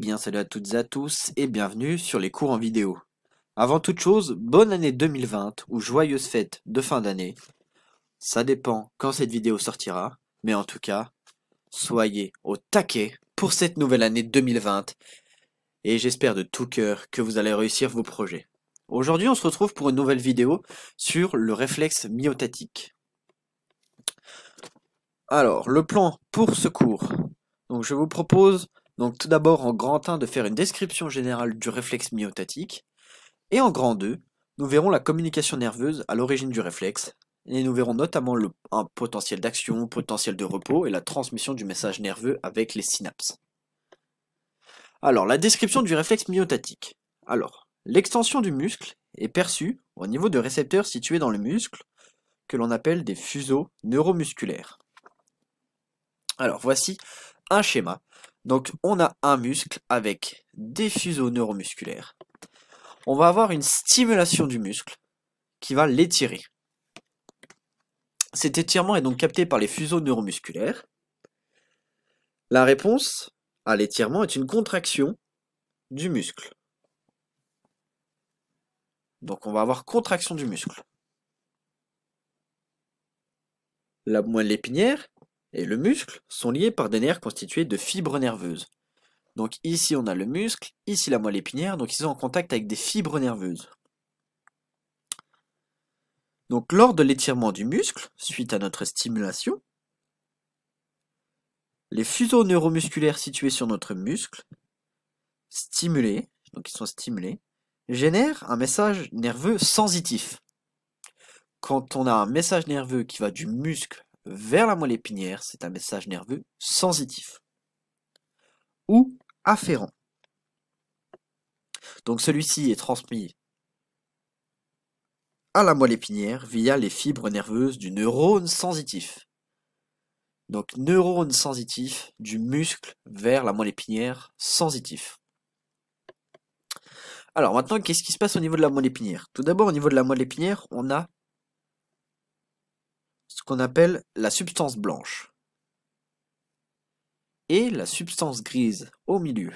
Bien, salut à toutes et à tous et bienvenue sur les cours en vidéo. Avant toute chose, bonne année 2020 ou joyeuses fêtes de fin d'année. Ça dépend quand cette vidéo sortira, mais en tout cas, soyez au taquet pour cette nouvelle année 2020 et j'espère de tout cœur que vous allez réussir vos projets. Aujourd'hui, on se retrouve pour une nouvelle vidéo sur le réflexe myotatique. Alors, le plan pour ce cours. Donc, je vous propose tout d'abord en grand 1 de faire une description générale du réflexe myotatique. Et en grand 2, nous verrons la communication nerveuse à l'origine du réflexe, et nous verrons notamment un potentiel d'action, potentiel de repos et la transmission du message nerveux avec les synapses. Alors, la description du réflexe myotatique. Alors, l'extension du muscle est perçue au niveau de récepteurs situés dans le muscle, que l'on appelle des fuseaux neuromusculaires. Alors, voici un schéma. Donc, on a un muscle avec des fuseaux neuromusculaires. On va avoir une stimulation du muscle qui va l'étirer. Cet étirement est donc capté par les fuseaux neuromusculaires. La réponse à l'étirement est une contraction du muscle. Donc on va avoir contraction du muscle. La moelle épinière et le muscle sont liés par des nerfs constitués de fibres nerveuses. Donc ici on a le muscle, ici la moelle épinière, donc ils sont en contact avec des fibres nerveuses. Donc lors de l'étirement du muscle, suite à notre stimulation, les fuseaux neuromusculaires situés sur notre muscle, stimulés, donc ils sont stimulés, génèrent un message nerveux sensitif. Quand on a un message nerveux qui va du muscle vers la moelle épinière, c'est un message nerveux sensitif ou afférent. Donc celui-ci est transmis à la moelle épinière via les fibres nerveuses du neurone sensitif. Donc neurone sensitif du muscle vers la moelle épinière sensitif. Alors maintenant, qu'est-ce qui se passe au niveau de la moelle épinière? Tout d'abord, au niveau de la moelle épinière, on a ce qu'on appelle la substance blanche et la substance grise au milieu.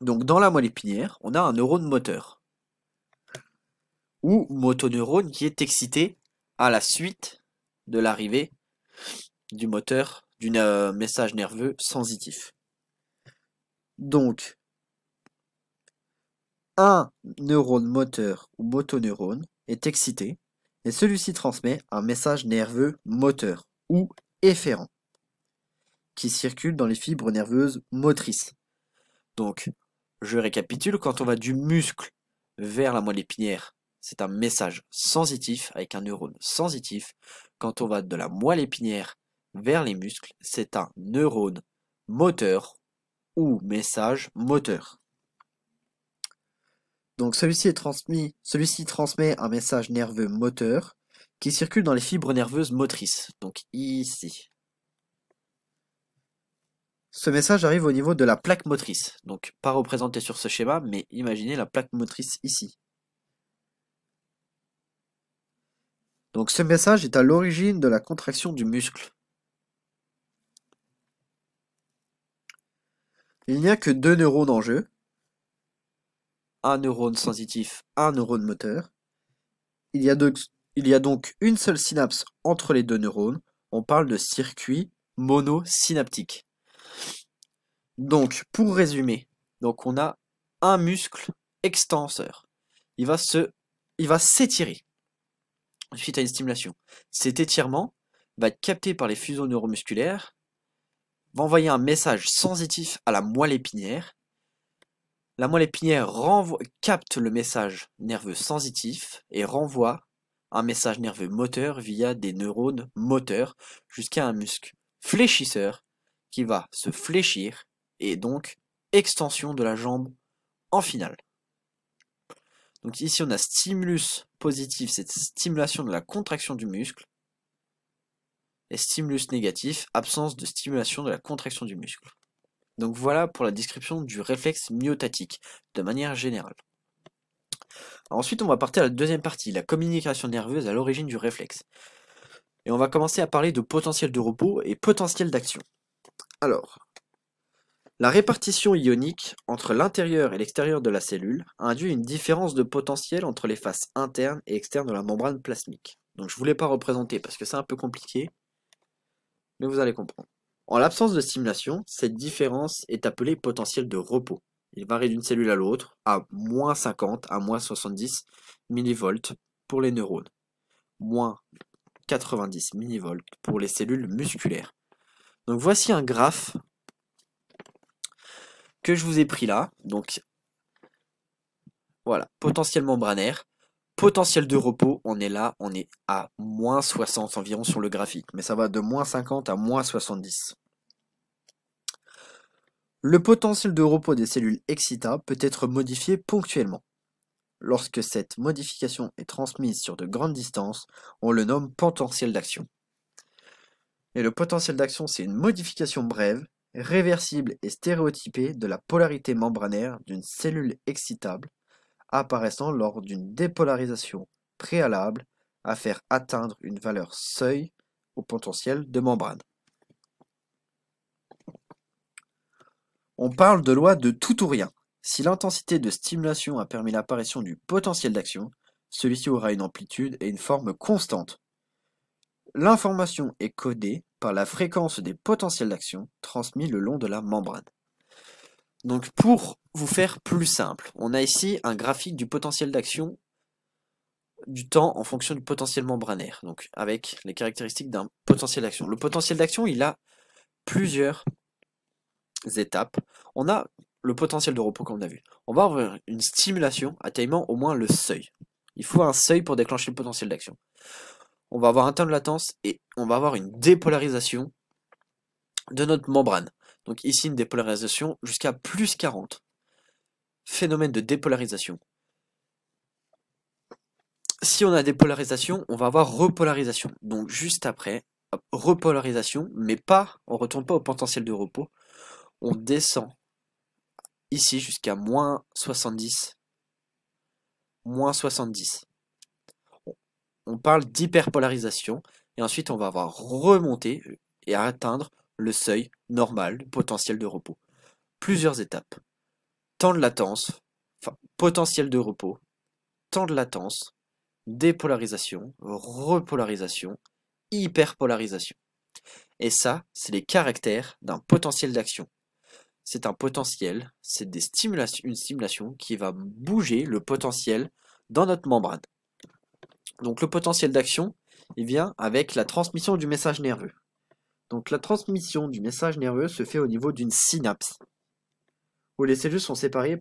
Donc dans la moelle épinière, on a un neurone moteur ou motoneurone qui est excité à la suite de l'arrivée du moteur d'un message nerveux sensitif. Donc un neurone moteur ou motoneurone est excité et celui-ci transmet un message nerveux moteur ou efférent qui circule dans les fibres nerveuses motrices. Donc, je récapitule, quand on va du muscle vers la moelle épinière, c'est un message sensitif avec un neurone sensitif. Quand on va de la moelle épinière vers les muscles, c'est un neurone moteur ou message moteur. Donc celui-ci transmet un message nerveux moteur qui circule dans les fibres nerveuses motrices. Donc ici. Ce message arrive au niveau de la plaque motrice, donc pas représenté sur ce schéma, mais imaginez la plaque motrice ici. Donc ce message est à l'origine de la contraction du muscle. Il n'y a que deux neurones en jeu, un neurone sensitif, un neurone moteur. Il y a donc une seule synapse entre les deux neurones, on parle de circuit monosynaptique. Donc, pour résumer, donc on a un muscle extenseur. Il va s'étirer suite à une stimulation. Cet étirement va être capté par les fuseaux neuromusculaires, va envoyer un message sensitif à la moelle épinière. La moelle épinière capte le message nerveux sensitif et renvoie un message nerveux moteur via des neurones moteurs jusqu'à un muscle fléchisseur qui va se fléchir et donc extension de la jambe en finale. Donc ici on a stimulus positif, cette stimulation de la contraction du muscle, et stimulus négatif, absence de stimulation de la contraction du muscle. Donc voilà pour la description du réflexe myotatique, de manière générale. Ensuite on va partir à la deuxième partie, la communication nerveuse à l'origine du réflexe. Et on va commencer à parler de potentiel de repos et potentiel d'action. Alors, La répartition ionique entre l'intérieur et l'extérieur de la cellule induit une différence de potentiel entre les faces internes et externes de la membrane plasmique. Donc je ne voulais pas représenter parce que c'est un peu compliqué, mais vous allez comprendre. En l'absence de stimulation, cette différence est appelée potentiel de repos. Il varie d'une cellule à l'autre, à moins 50 à moins 70 millivolts pour les neurones, moins 90 millivolts pour les cellules musculaires. Donc voici un graphe que je vous ai pris là. Donc voilà, potentiel membranaire, potentiel de repos, on est là, on est à moins 60 environ sur le graphique, mais ça va de moins 50 à moins 70. Le potentiel de repos des cellules excitables peut être modifié ponctuellement. Lorsque cette modification est transmise sur de grandes distances, on le nomme potentiel d'action. Et le potentiel d'action, c'est une modification brève, réversible et stéréotypée de la polarité membranaire d'une cellule excitable, apparaissant lors d'une dépolarisation préalable à faire atteindre une valeur seuil au potentiel de membrane. On parle de loi de tout ou rien. Si l'intensité de stimulation a permis l'apparition du potentiel d'action, celui-ci aura une amplitude et une forme constante. L'information est codée par la fréquence des potentiels d'action transmis le long de la membrane. Donc pour vous faire plus simple, on a ici un graphique du potentiel d'action du temps en fonction du potentiel membranaire, donc avec les caractéristiques d'un potentiel d'action. Le potentiel d'action, il a plusieurs étapes. On a le potentiel de repos comme on a vu. On va avoir une stimulation atteignant au moins le seuil. Il faut un seuil pour déclencher le potentiel d'action. On va avoir un temps de latence et on va avoir une dépolarisation de notre membrane. Donc ici une dépolarisation jusqu'à plus 40. Phénomène de dépolarisation. Si on a dépolarisation, on va avoir repolarisation. Donc juste après, repolarisation, mais pas, on ne retourne pas au potentiel de repos. On descend ici jusqu'à moins 70. Moins 70. On parle d'hyperpolarisation. Et ensuite, on va avoir remonté et atteindre le seuil normal du potentiel de repos. Plusieurs étapes. Temps de latence, enfin, potentiel de repos, temps de latence, dépolarisation, repolarisation, hyperpolarisation. Et ça, c'est les caractères d'un potentiel d'action. C'est un potentiel, c'est une stimulation qui va bouger le potentiel dans notre membrane. Donc le potentiel d'action, il vient avec la transmission du message nerveux. Donc la transmission du message nerveux se fait au niveau d'une synapse, où les cellules sont séparées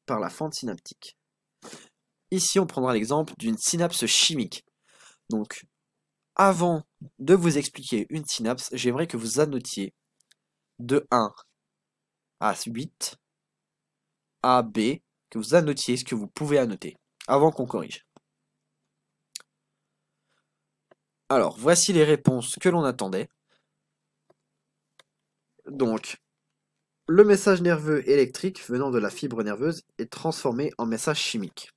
par la fente synaptique. Ici, on prendra l'exemple d'une synapse chimique. Donc, avant de vous expliquer une synapse, j'aimerais que vous annotiez de 1 à 8, A, B, que vous annotiez ce que vous pouvez annoter, avant qu'on corrige. Alors, voici les réponses que l'on attendait. Donc, le message nerveux électrique venant de la fibre nerveuse est transformé en message chimique.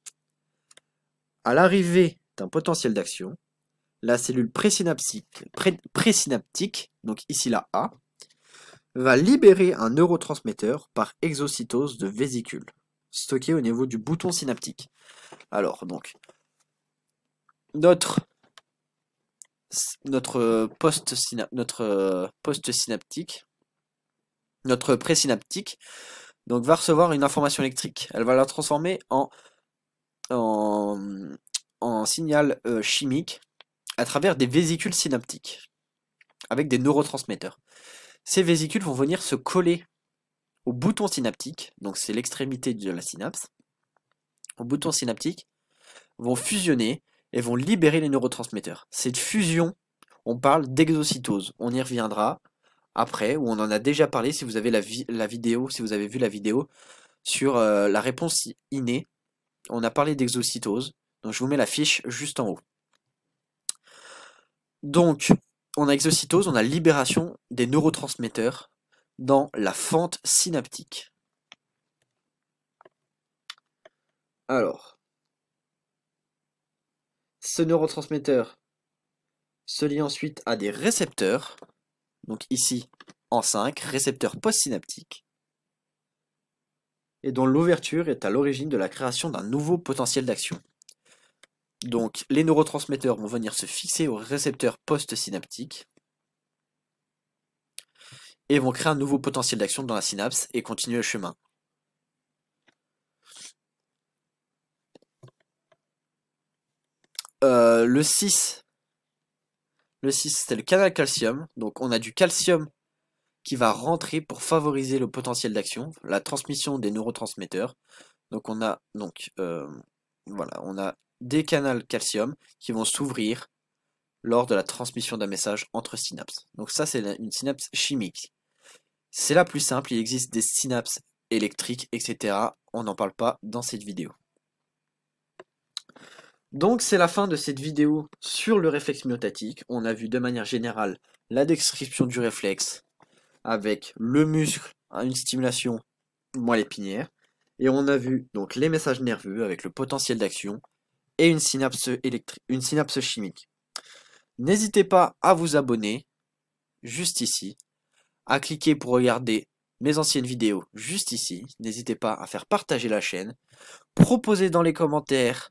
À l'arrivée d'un potentiel d'action, la cellule présynaptique, donc ici la A, va libérer un neurotransmetteur par exocytose de vésicule, stocké au niveau du bouton synaptique. Alors, donc, notre post-synaptique, notre présynaptique, donc va recevoir une information électrique. Elle va la transformer en signal chimique à travers des vésicules synaptiques avec des neurotransmetteurs. Ces vésicules vont venir se coller au bouton synaptique, donc c'est l'extrémité de la synapse, au bouton synaptique, vont fusionner et vont libérer les neurotransmetteurs. Cette fusion, on parle d'exocytose. On y reviendra après, où on en a déjà parlé si vous avez la vidéo, si vous avez vu la vidéo sur la réponse innée. On a parlé d'exocytose, donc je vous mets la fiche juste en haut. Donc, on a exocytose, on a libération des neurotransmetteurs dans la fente synaptique. Alors, ce neurotransmetteur se lie ensuite à des récepteurs, donc ici en 5, récepteurs postsynaptiques. et dont l'ouverture est à l'origine de la création d'un nouveau potentiel d'action. Donc, les neurotransmetteurs vont venir se fixer aux récepteurs postsynaptiques et vont créer un nouveau potentiel d'action dans la synapse et continuer le chemin. Le 6, c'est le canal calcium. Donc, on a du calcium qui va rentrer pour favoriser le potentiel d'action, la transmission des neurotransmetteurs. Donc, voilà, on a des canaux calcium qui vont s'ouvrir lors de la transmission d'un message entre synapses. Donc ça, c'est une synapse chimique. C'est la plus simple, il existe des synapses électriques, etc. On n'en parle pas dans cette vidéo. Donc c'est la fin de cette vidéo sur le réflexe myotatique. On a vu de manière générale la description du réflexe avec le muscle à une stimulation moelle épinière. Et on a vu donc les messages nerveux avec le potentiel d'action et une synapse chimique. N'hésitez pas à vous abonner juste ici, à cliquer pour regarder mes anciennes vidéos juste ici. N'hésitez pas à faire partager la chaîne, proposer dans les commentaires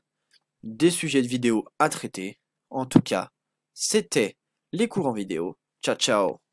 des sujets de vidéos à traiter. En tout cas, c'était les cours en vidéo. Ciao ciao.